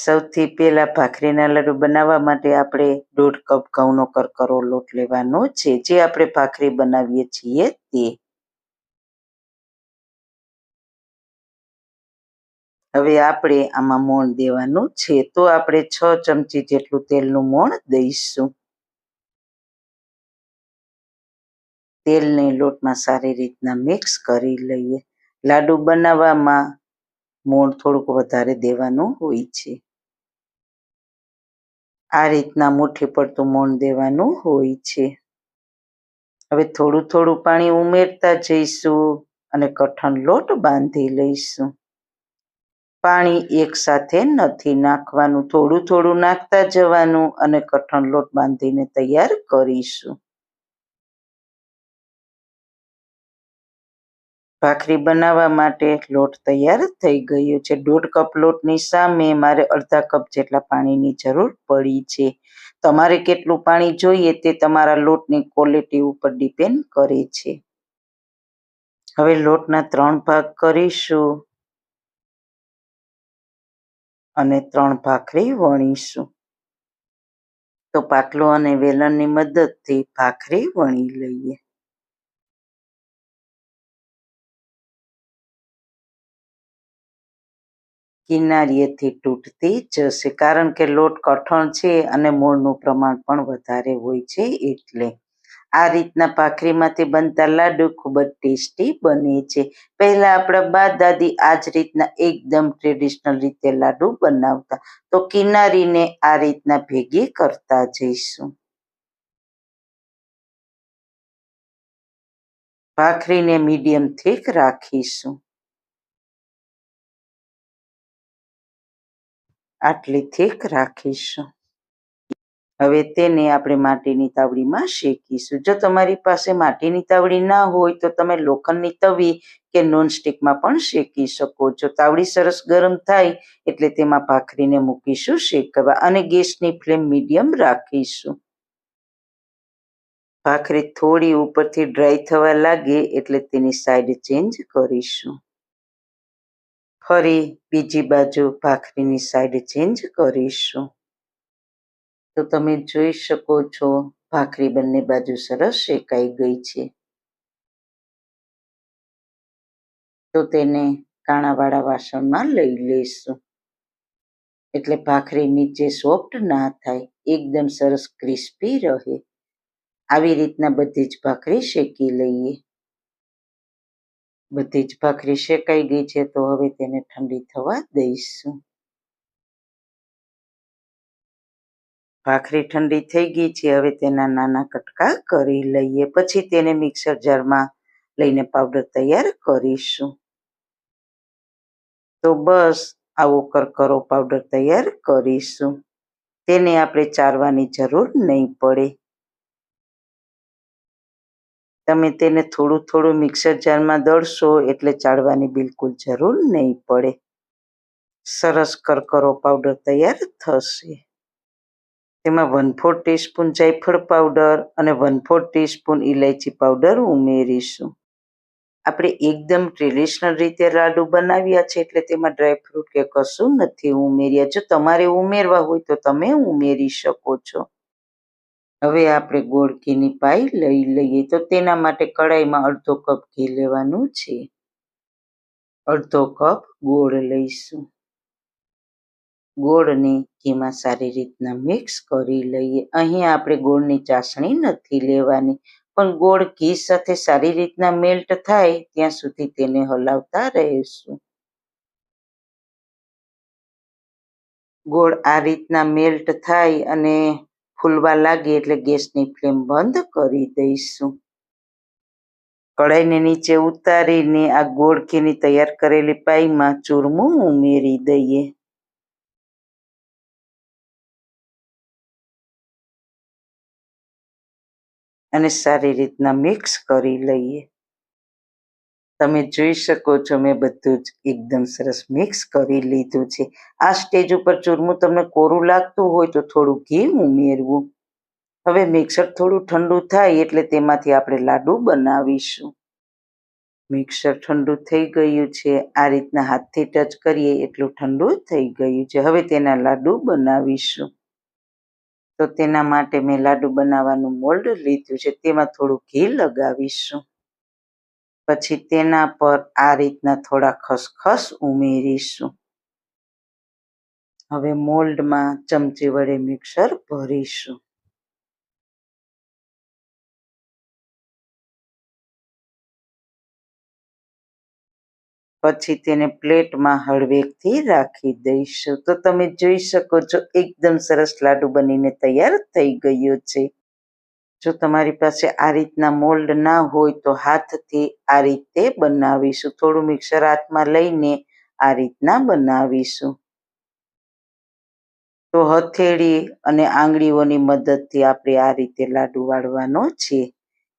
સૌથી પહેલા ભાખરીના લાડુ બનાવવા માટે આપણે 1.5 કપ ઘઉંનો કરકરો લોટ લેવાનો છે, જે આપણે ભાખરી બનાવીએ છીએ તે. હવે આપણે આમાં મોણ દેવાનું છે, તો આપણે 6 ચમચી જેટલું તેલનું મોણ દઈશું. તેલને લોટમાં સારી રીતના મિક્સ કરી લઈએ. લાડુ બનાવવામાં મોણ થોડુંક વધારે દેવાનું હોય છે. આ રીતના મુઠ્ઠી પડતું મોણ દેવાનું હોય છે. હવે થોડું થોડું પાણી ઉમેરતા જઈશું અને કઠણ લોટ બાંધી લઈશું. પાણી એકસાથે નથી નાખવાનું, થોડું થોડું નાખતા જવાનું અને કઠણ લોટ બાંધીને તૈયાર કરીશું. ભાખરી બનાવવા માટે લોટ તૈયાર થઈ ગયો છે. 1.5 કપ લોટની સામે મારે અડધા કપ જેટલા પાણીની જરૂર પડી છે. તમારે કેટલું પાણી જોઈએ તે તમારા લોટની ક્વોલિટી ઉપર ડિપેન્ડ કરે છે. હવે લોટના 3 ભાગ કરીશું અને 3 ભાખરી વણીશું. તો પાટલો અને વેલણની મદદથી ભાખરી વણી લઈએ. કિનારીએથી તૂટતી જશે, કારણ કે લોટ કઠણ છે અને મોળનું પ્રમાણ પણ વધારે હોય છે. એટલે આ રીતના ભાખરીમાંથી બનતા લાડુ ખૂબ જ ટેસ્ટી બને છે. પહેલા આપણા બા દાદી આ જ રીતના એકદમ ટ્રેડિશનલ રીતે લાડુ બનાવતા, તો કિનારીને આ રીતના ભેગી કરતા જઈશું. ભાખરીને મીડિયમ થીક રાખીશું. આટલી થીક રાખીશું. હવે તેને આપણે માટીની તાવડીમાં શેકીશું. જો તમારી પાસે માટીની તાવડી ના હોય તો તમે લોખંડની તવી કે નોનસ્ટિકમાં પણ શેકી શકો છો. તાવડી સરસ ગરમ થાય એટલે તેમાં ભાખરીને મૂકીશું શેકવા અને ગેસની ફ્લેમ મીડિયમ રાખીશું. ભાખરી થોડી ઉપરથી ડ્રાય થવા લાગે એટલે તેની સાઈડ ચેન્જ કરીશું. ફરી બીજી બાજુ ભાખરીની સાઈડ ચેન્જ કરીશું. તો તમે જોઈ શકો છો ભાખરી બંને બાજુ સરસ શેકાઈ ગઈ છે. તો તેને કાણાવાળા વાસણમાં લઈ લઈશું, એટલે ભાખરી નીચે સોફ્ટ ના થાય, એકદમ સરસ ક્રિસ્પી રહે. આવી રીતના બધી જ ભાખરી શેકી લઈએ. બધી જ ભાખરી શેકાઈ ગઈ છે, તો હવે તેને ઠંડી થવા દઈશું. ભાખરી ઠંડી થઈ ગઈ છે, હવે તેના નાના કટકા કરી લઈએ. પછી તેને મિક્સર જારમાં લઈને પાવડર તૈયાર કરીશું. તો બસ આવો કરકરો પાવડર તૈયાર કરીશું. તેને આપણે ચારવાની જરૂર નહીં પડે. તમે તેને થોડું થોડું મિક્સર જારમાં દળશો એટલે ચાળવાની બિલકુલ જરૂર નહીં પડે. સરસ કરકરો પાવડર તૈયાર થશે. તેમાં 1/4 ટીસ્પૂન જાયફળ પાવડર અને 1/4 ટીસ્પૂન ઇલાયચી પાવડર ઉમેરીશું. આપણે એકદમ ટ્રેડિશનલ રીતે લાડુ બનાવ્યા છે, એટલે તેમાં ડ્રાયફ્રૂટ કે કશું નથી ઉમેર્યા. જો તમારે ઉમેરવા હોય તો તમે ઉમેરી શકો છો. હવે આપણે ગોળ ઘીની પાઈ લઈ લઈએ. તો તેના માટે કડાઈમાં અડધો કપ ઘી લેવાનું છે. અડધો કપ ગોળ લઈશું. ગોળને ઘીમાં સારી રીતના મિક્સ કરી લઈએ. અહીંયા આપણે ગોળની ચાસણી નથી લેવાની, પણ ગોળ ઘી સાથે સારી રીતના મેલ્ટ થાય ત્યાં સુધી તેને હલાવતા રહીશું. ગોળ આ રીતના મેલ્ટ થાય અને ફૂલવા લાગે એટલે ગેસની ફ્લેમ બંધ કરી દઈશું. કડાઈને નીચે ઉતારીને આ ગોળ ઘીની તૈયાર કરેલી પાઈમાં ચૂરમું ઉમેરી દઈએ. અને સારી રીતના મિક્સ કરી લઈએ. તમે જોઈ શકો છો મેં બધું જ એકદમ સરસ મિક્સ કરી લીધું છે. આ સ્ટેજ ઉપર ચૂરમું તમને કોરું લાગતું હોય તો થોડું ઘી ઉમેરવું. હવે મિક્સર થોડું ઠંડુ થાય એટલે તેમાંથી આપણે લાડુ બનાવીશું. મિક્સર ઠંડુ થઈ ગયું છે. આ રીતના હાથથી ટચ કરીએ એટલું ઠંડુ થઈ ગયું છે. હવે તેના લાડુ બનાવીશું. તો તેના માટે મેં લાડુ બનાવવાનું મોલ્ડ લીધું છે. તેમાં થોડું ઘી લગાવીશું. પછી તેના પર આ રીતના થોડા ખસખસ ઉમેરીશું. હવે મોલ્ડમાં ચમચી વડે મિક્સર ભરીશું. પછી તેને પ્લેટમાં હળવેકથી રાખી દઈશું. તો તમે જોઈ શકો છો એકદમ સરસ લાડુ બનીને તૈયાર થઈ ગયો છે. જો તમારી પાસે આ રીતના મોલ્ડ ના હોય તો હાથથી આ રીતે બનાવીશું. થોડું મિક્સર હાથમાં લઈને આ રીતના બનાવીશું. તો હથેળી અને આંગળીઓની મદદથી આપણે આ રીતે લાડુ વાળવાનો છે.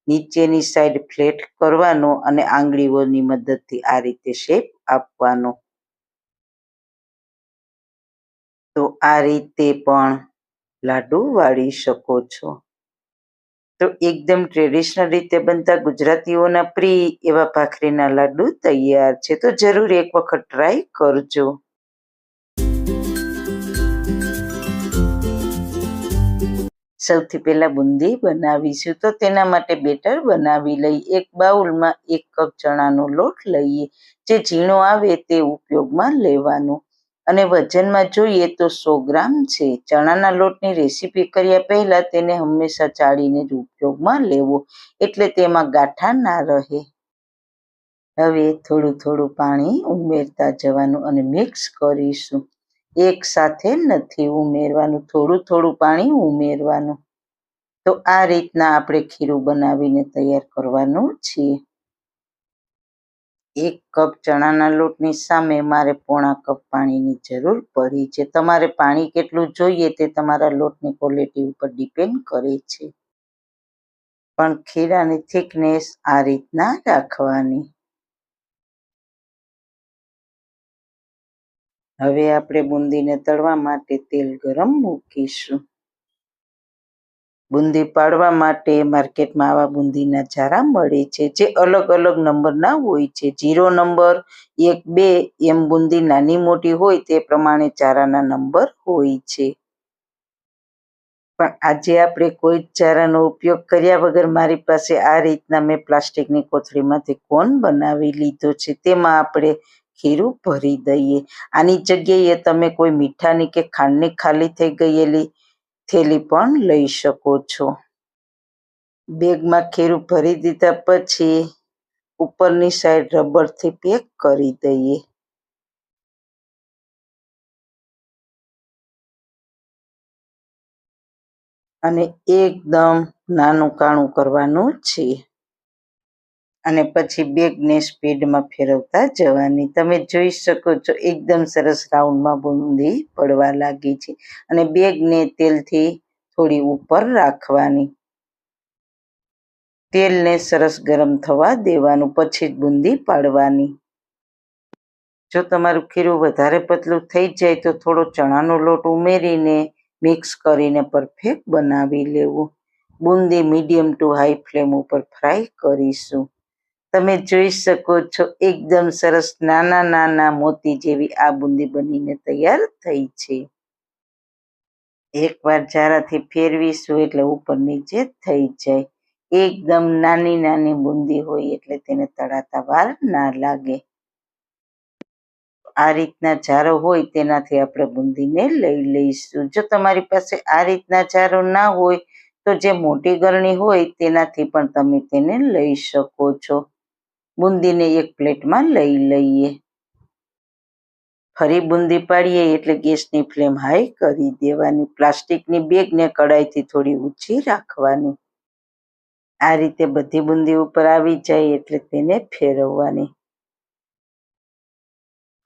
નીચેની સાઈડ ફ્લેટ કરવાનો અને આંગળીઓની મદદથી આ રીતે શેપ આપવાનો. તો આ રીતે પણ લાડુ વાળી શકો છો. તો એકદમ ટ્રેડિશનલ રીતે બનતા ગુજરાતીઓના પ્રિય એવા ભાખરીના લાડુ તૈયાર છે. તો જરૂર એક વખત ટ્રાય કરજો. સૌથી પહેલા બુંદી બનાવીશું. તો તેના માટે બેટર બનાવી લઈ. એક બાઉલમાં 1 કપ ચણાનો લોટ લઈએ. જે ઝીણો આવે તે ઉપયોગમાં લેવાનો. અને વજનમાં જોઈએ તો 100 ગ્રામ છે. ચણાના લોટની રેસીપી કર્યા પહેલા તેને હંમેશા ચાળીને જ ઉપયોગમાં લેવો, એટલે તેમાં ગાંઠા ના રહે. હવે થોડું થોડું પાણી ઉમેરતા જવાનું અને મિક્સ કરીશું. એક સાથે નથી ઉમેરવાનું, થોડું થોડું પાણી ઉમેરવાનું. તો આ રીતના આપણે ખીરું બનાવીને તૈયાર કરવાનું છે. 1 કપ ચણાના લોટની સામે મારે 1/4 કપ પાણીની જરૂર પડી છે. તમારે પાણી કેટલું જોઈએ તે તમારા લોટની ક્વોલિટી ઉપર ડિપેન્ડ કરે છે. પણ ખીરાની થિકનેસ આ રીતના રાખવાની. હવે આપણે બુંદીને તળવા માટે તેલ ગરમ મૂકીશું. બુંદી પાડવા માટે માર્કેટમાં આવા બુંદીના જારા મળે છે, જે અલગ અલગ નંબરના હોય છે. 0 નંબર, 1, 2 એમ બુંદી નાની મોટી હોય તે પ્રમાણે ચારાના નંબર હોય છે. પણ આજે આપણે કોઈ જ ચારાનો ઉપયોગ કર્યા વગર મારી પાસે આ રીતના મેં પ્લાસ્ટિકની કોથળીમાંથી કોન બનાવી લીધો છે. તેમાં આપણે ખીરું ભરી દઈએ. આની જગ્યાએ તમે કોઈ મીઠાની કે ખાંડની ખાલી થઈ ગયેલી થેલી પણ લઈ શકો છો. બેગમાં ખીરું ભરી દીધા પછી ઉપરની સાઈડ રબરથી પેક કરી દઈએ. અને એકદમ નાનું કાણું કરવાનું છે. અને પછી બેગને સ્પીડમાં ફેરવતા જવાની. તમે જોઈ શકો છો એકદમ સરસ રાઉન્ડમાં બુંદી પડવા લાગી છે. અને બેગને તેલથી થોડી ઉપર રાખવાની. તેલને સરસ ગરમ થવા દેવાનું, પછી જ બુંદી પાડવાની. જો તમારું ખીરું વધારે પતલું થઈ જાય તો થોડો ચણાનો લોટ ઉમેરીને મિક્સ કરીને પરફેક્ટ બનાવી લેવું. Boondi medium two high flame ઉપર ફ્રાય કરીશું. તમે જોઈ શકો છો એકદમ સરસ નાના નાના મોતી જેવી આ બુંદી બનીને તૈયાર થઈ છે. એકવાર જારાથી ફેરવીશું એટલે ઉપર નીચે થઈ જાય. એકદમ નાની નાની બુંદી હોય એટલે તેને તળાતા વાર ના લાગે. આ રીતના જારો હોય તેનાથી આપણે બુંદીને લઈ લઈશું. જો તમારી પાસે આ રીતના જારો ના હોય તો જે મોટી ગરણી હોય તેનાથી પણ તમે તેને લઈ શકો છો. બુંદીને એક પ્લેટમાં લઈ લઈએ. ફરી બુંદી પાડીએ એટલે ગેસની ફ્લેમ હાઈ કરી દેવાની. પ્લાસ્ટિકની બેગને કડાઈથી થોડી ઊંચી રાખવાની. આ રીતે બધી બુંદી ઉપર આવી જાય એટલે તેને ફેરવવાની.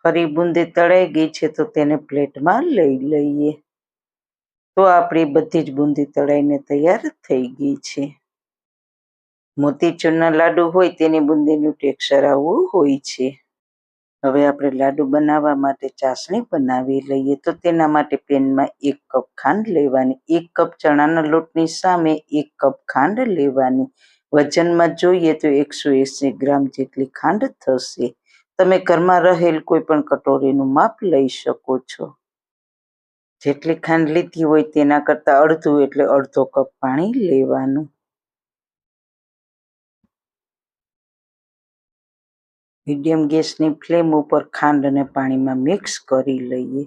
ફરી બુંદી તળાઈ ગઈ છે તો તેને પ્લેટમાં લઈ લઈએ. તો આપણી બધી જ બુંદી તળાઈને તૈયાર થઈ ગઈ છે. મોતીચૂરના લાડુ હોય તેની બુંદીનું ટેક્સચર આવું હોય છે. હવે આપણે લાડુ બનાવવા માટે ચાસણી બનાવી લઈએ. તો તેના માટે પેનમાં 1 કપ ખાંડ લેવાની. 1 કપ ચણાના લોટની સામે 1 કપ ખાંડ લેવાની. વજનમાં જોઈએ તો 180 ગ્રામ જેટલી ખાંડ થશે. તમે ઘરમાં રહેલ કોઈ પણ કટોરીનું માપ લઈ શકો છો. જેટલી ખાંડ લીધી હોય તેના કરતાં અડધું એટલે અડધો કપ પાણી લેવાનું. મીડિયમ ગેસની ફ્લેમ ઉપર ખાંડ અને પાણીમાં મિક્સ કરી લઈએ.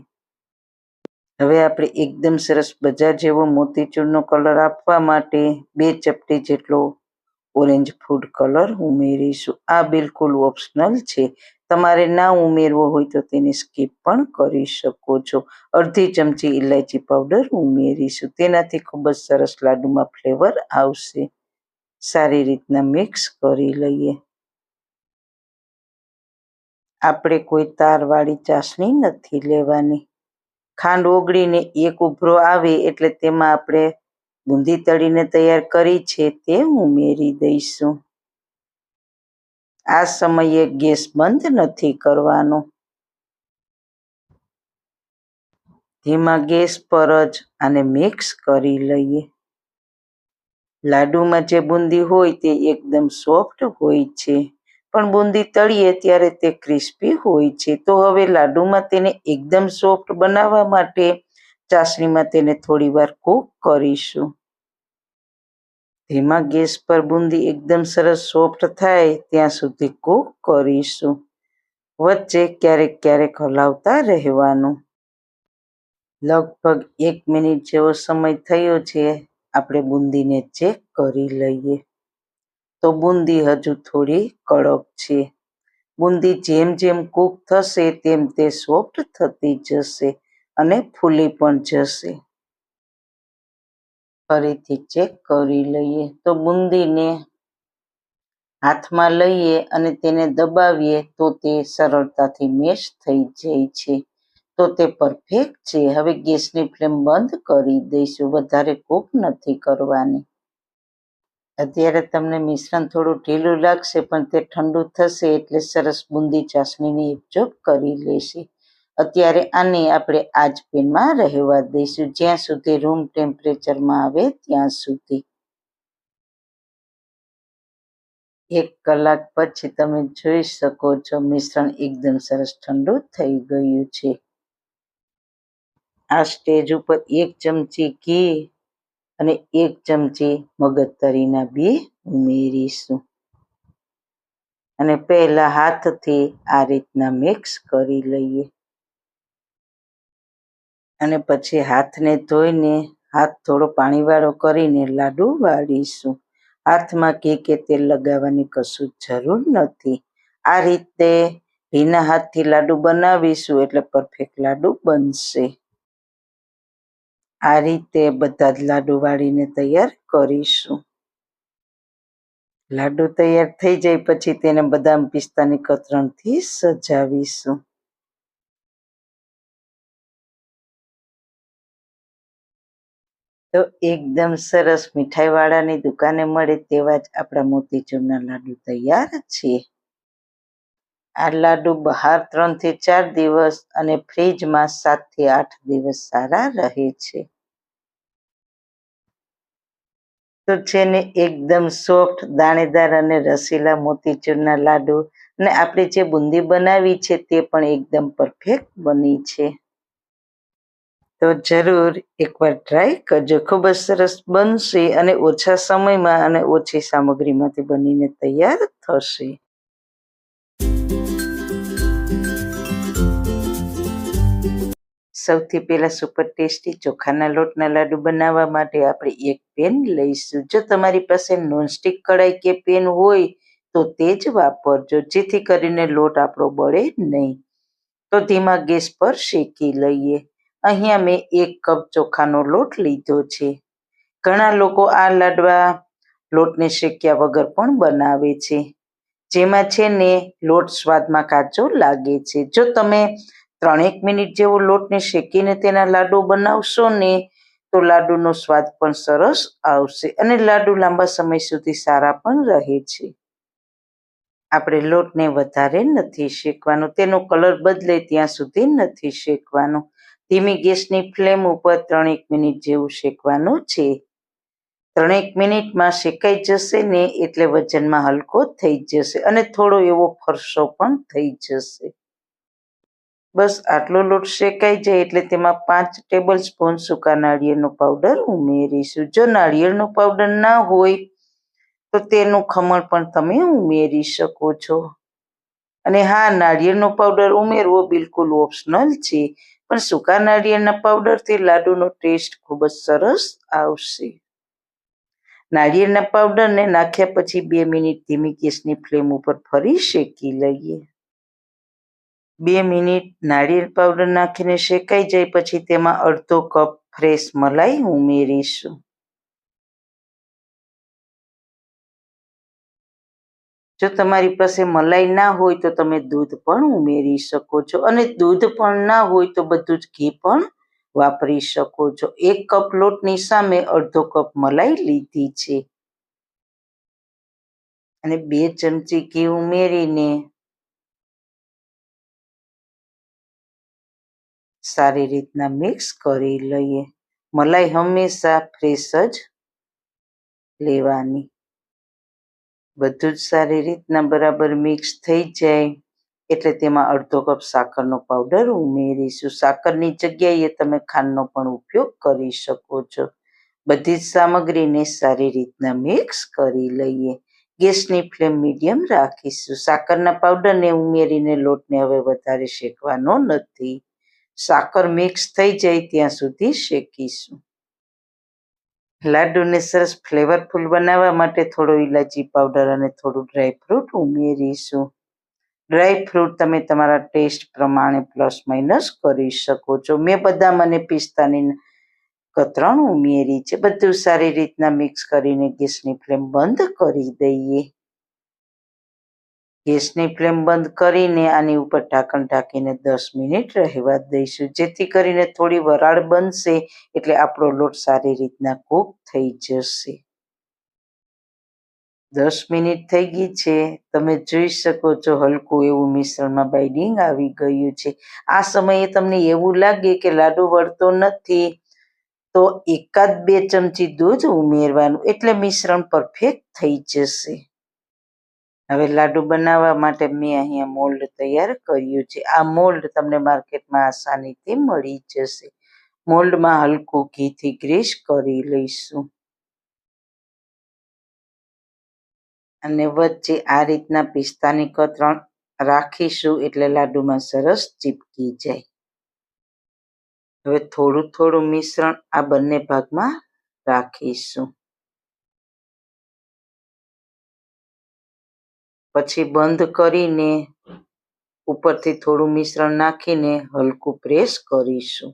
હવે આપણે એકદમ સરસ બજાર જેવો મોતીચૂરનો કલર આપવા માટે 2 ચપટી જેટલો ઓરેન્જ ફૂડ કલર ઉમેરીશું. આ બિલકુલ ઓપ્શનલ છે. તમારે ના ઉમેરવો હોય તો તેને સ્કીપ પણ કરી શકો છો. અડધી ચમચી ઇલાયચી પાવડર ઉમેરીશું. તેનાથી ખૂબ જ સરસ લાડુમાં ફ્લેવર આવશે. સારી રીતના મિક્સ કરી લઈએ. આપણે કોઈ તારવાળી ચાસણી નથી લેવાની. ખાંડ ઓગળીને એક ઉભરો આવે એટલે તેમાં આપણે બુંદી તળીને તૈયાર કરી છે તે ઉમેરી દઈશું. આ સમયે ગેસ બંધ નથી કરવાનો. ધીમા ગેસ પર જ આને મિક્સ કરી લઈએ. લાડુમાં જે બુંદી હોય તે એકદમ સોફ્ટ હોય છે, પણ બુંદી તળીએ ત્યારે તે ક્રિસ્પી હોય છે. તો હવે લાડુમાં તેને એકદમ સોફ્ટ બનાવવા માટે ચાસણીમાં તેને થોડી વાર કૂક કરીશું. ધીમા ગેસ પર બુંદી એકદમ સરસ સોફ્ટ થાય ત્યાં સુધી કૂક કરીશું. વચ્ચે ક્યારેક ક્યારેક હલાવતા રહેવાનું. લગભગ 1 મિનિટ જેવો સમય થયો છે. આપણે બુંદીને ચેક કરી લઈએ તો બુંદી હજુ થોડી કડક છે. બુંદી જેમ જેમ કૂક થશે તેમ તે સોફ્ટ થતી જશે અને ફૂલી પણ જશે. ફરીથી ચેક કરી લઈએ તો બુંદીને હાથમાં લઈએ અને તેને દબાવીએ તો તે સરળતાથી મેશ થઈ જાય છે. તો તે પરફેક્ટ છે. હવે ગેસની ફ્લેમ બંધ કરી દઈશું. વધારે કૂક નથી કરવાની. અત્યારે તમને મિશ્રણ થોડું ઢીલું લાગશે, પણ તે ઠંડુ થશે એટલે સરસ બુંદી ચાસણીને એબ્ઝોર્બ કરી લેશે. અત્યારે આને આપણે આ જ પેનમાં રહેવા દઈશું જ્યાં સુધી રૂમ ટેમ્પરેચરમાં આવે ત્યાં સુધી. 1 કલાક પછી તમે જોઈ શકો છો મિશ્રણ એકદમ સરસ ઠંડુ થઈ ગયું છે. આ સ્ટેજ ઉપર 1 ચમચી ઘી અને 1 ચમચી મગજતરીના બી ઉમેરીશું અને પહેલા હાથથી આ રીતના મિક્સ કરી લઈએ અને પછી હાથને ધોઈને હાથ થોડો પાણીવાળો કરીને લાડુ વાળીશું. હાથમાં ઘી કે તેલ લગાવવાની કશું જરૂર નથી. આ રીતે ભીના હાથથી લાડુ બનાવીશું એટલે પરફેક્ટ લાડુ બનશે. આ રીતે બધા જ લાડુ વાળીને તૈયાર કરીશું. લાડુ તૈયાર થઈ જાય પછી તેને બદામ પિસ્તાની કતરણથી સજાવીશું. તો એકદમ સરસ મીઠાઈવાળાની દુકાને મળે તેવા જ આપણા મોતીચૂરના લાડુ તૈયાર છે. આ લાડુ બહાર 3 થી 4 દિવસ અને ફ્રીજમાં 7 થી 8 દિવસ સારા રહે છે. તો છે ને એકદમ સોફ્ટ, દાણેદાર અને રસીલા મોતીચૂરના લાડુ અને આપણે જે બુંદી બનાવી છે તે પણ એકદમ પરફેક્ટ બની છે. તો જરૂર એકવાર ટ્રાય કરજો. ખૂબ જ સરસ બનશે અને ઓછા સમયમાં અને ઓછી સામગ્રીમાંથી બનીને તૈયાર થશે. સૌથી પહેલા સુપર ટેસ્ટી ચોખાના લોટના લાડુ બનાવવા માટે આપણે 1 પેન લઈશું. જો તમારી પાસે નોનસ્ટિક કડાઈ કે પેન હોય તો તે જ વાપરજો, જેથી કરીને લોટ આપણો બળે નહીં. તો ધીમા ગેસ પર શેકી લઈએ. અહીંયા મેં 1 કપ ચોખાનો લોટ લીધો છે. ઘણા લોકો આ લાડવા લોટને શેક્યા વગર પણ બનાવે છે, જેમાં છે ને લોટ સ્વાદમાં કાચો લાગે છે. જો તમે 3 મિનિટ જેવો લોટને શેકીને તેના લાડુ બનાવશો ને તો લાડુનો સ્વાદ પણ સરસ આવશે અને લાડુ લાંબા સમય સુધી સારા પણ રહે છે. આપણે લોટને વધારે નથી શેકવાનો, તેનો કલર બદલે ત્યાં સુધી નથી શેકવાનો. ધીમી ગેસની ફ્લેમ ઉપર 3 મિનિટ જેવું શેકવાનું છે. 3 મિનિટમાં શેકાઈ જશે ને એટલે વજનમાં હલકો થઈ જશે અને થોડો એવો ફરસો પણ થઈ જશે. બસ આટલો લોટ શેકાઈ જાય એટલે તેમાં 5 ટેબલ સ્પૂન સૂકા નાળિયેરનો પાવડર ઉમેરીશું. જો નાળિયેરનો પાવડર ના હોય તો તેનું ખમણ પણ તમે ઉમેરી શકો છો. અને હા, નાળિયેરનો પાવડર ઉમેરવો બિલકુલ ઓપ્શનલ છે, પણ સૂકા નાળિયેરના પાવડરથી લાડુનો ટેસ્ટ ખૂબ જ સરસ આવશે. નાળિયેરના પાવડરને નાખ્યા પછી 2 મિનિટ ધીમી ગેસની ફ્લેમ ઉપર ફરી શેકી લઈએ. 2 મિનિટ નાળિયેર પાવડર નાખીને શેકાઈ જાય પછી તેમાં અડધો કપ ફ્રેશ મલાઈ ઉમેરીશું. જો તમારી પાસે મલાઈ ના હોય તો તમે દૂધ પણ ઉમેરી શકો છો, અને દૂધ પણ ના હોય તો બધું જ ઘી પણ વાપરી શકો છો. 1 કપ લોટની સામે અડધો કપ મલાઈ લીધી છે. અને 2 ચમચી ઘી ઉમેરીને સારી રીતના મિક્સ કરી લઈએ. મલાઈ હંમેશા ફ્રેશ જ લેવાની. બધું જ સારી રીતના બરાબર મિક્સ થઈ જાય એટલે તેમાં અડધો કપ સાકરનો પાવડર ઉમેરીશું. સાકરની જગ્યાએ તમે ખાંડનો પણ ઉપયોગ કરી શકો છો. બધી જ સામગ્રીને સારી રીતના મિક્સ કરી લઈએ. ગેસની ફ્લેમ મીડિયમ રાખીશું. સાકરના પાવડરને ઉમેરીને લોટને હવે વધારે શેકવાનો નથી. સાકર મિક્સ થઈ જાય ત્યાં સુધી શેકીશું. લાડુને સરસ ફ્લેવરફુલ બનાવવા માટે થોડો ઇલાયચી પાવડર અને થોડું ડ્રાયફ્રૂટ ઉમેરીશું. ડ્રાયફ્રૂટ તમે તમારા ટેસ્ટ પ્રમાણે પ્લસ માઇનસ કરી શકો છો. મેં બદામ અને પિસ્તાની કતરણ ઉમેરી છે. બધું સારી રીતના મિક્સ કરીને ગેસની ફ્લેમ બંધ કરી દઈએ. ગેસની ફ્લેમ બંધ કરીને આની ઉપર ઢાંકણ ઢાંકીને 10 મિનિટ રહેવા દઈશું, જેથી કરીને થોડી વરાળ બનશે એટલે આપણો લોટ સારી રીતના કૂક થઈ જશે. 10 મિનિટ થઈ ગઈ છે. તમે જોઈ શકો છો હલકું એવું મિશ્રણમાં બાઇડિંગ આવી ગયું છે. આ સમયે તમને એવું લાગે કે લાડુ વળતો નથી તો 1-2 ચમચી દૂધ ઉમેરવાનું, એટલે મિશ્રણ પરફેક્ટ થઈ જશે. હવે લાડુ બનાવવા માટે મેં અહીંયા મોલ્ડ તૈયાર કર્યું છે. આ મોલ્ડ તમને માર્કેટમાં આસાનીથી મળી જશે. મોલ્ડમાં હલકું ઘીથી ગ્રીસ કરી લઈશું અને વચ્ચે આ રીતના પિસ્તાની કતરણ રાખીશું એટલે લાડુમાં સરસ ચીપકી જાય. હવે થોડું થોડું મિશ્રણ આ બંને ભાગમાં રાખીશું. પછી બંધ કરીને ઉપરથી થોડું મિશ્રણ નાખીને હલકું પ્રેસ કરીશું.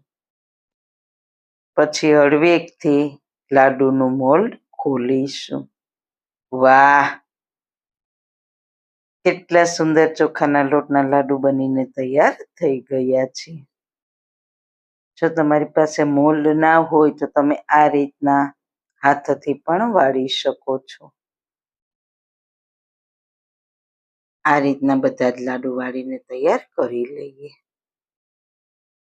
પછી હળવેકથી લાડુનું મોલ્ડ ખોલીશું. વાહ, કેટલા સુંદર ચોખાના લોટના લાડુ બનીને તૈયાર થઈ ગયા છે. જો તમારી પાસે મોલ્ડ ના હોય તો તમે આ રીતના હાથથી પણ વાળી શકો છો. આ રીતના બધા જ લાડુ વાળીને તૈયાર કરી લઈએ.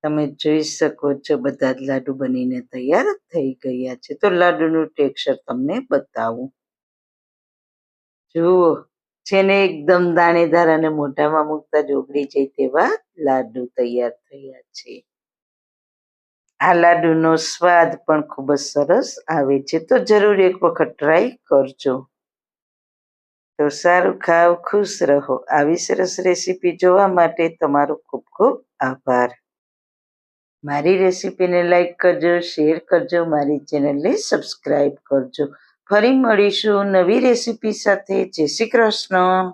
તમે જોઈ શકો છો બધા જ લાડુ બનીને તૈયાર થઈ ગયા છે. તો લાડુનું ટેક્સચર તમને બતાવું. જુઓ, છે ને એકદમ દાણેદાર અને મોઢામાં મૂકતા જ ઓગળી જાય તેવા લાડુ તૈયાર થયા છે. આ લાડુનો સ્વાદ પણ ખૂબ જ સરસ આવે છે. તો જરૂર એક વખત ટ્રાય કરજો. તો સારું, ખાઓ, ખુશ રહો. આવી સરસ રેસીપી જોવા માટે તમારો ખૂબ ખૂબ આભાર. મારી રેસીપીને લાઈક કરજો, શેર કરજો, મારી ચેનલને સબસ્ક્રાઈબ કરજો. ફરી મળીશું નવી રેસીપી સાથે. જય શ્રી કૃષ્ણ.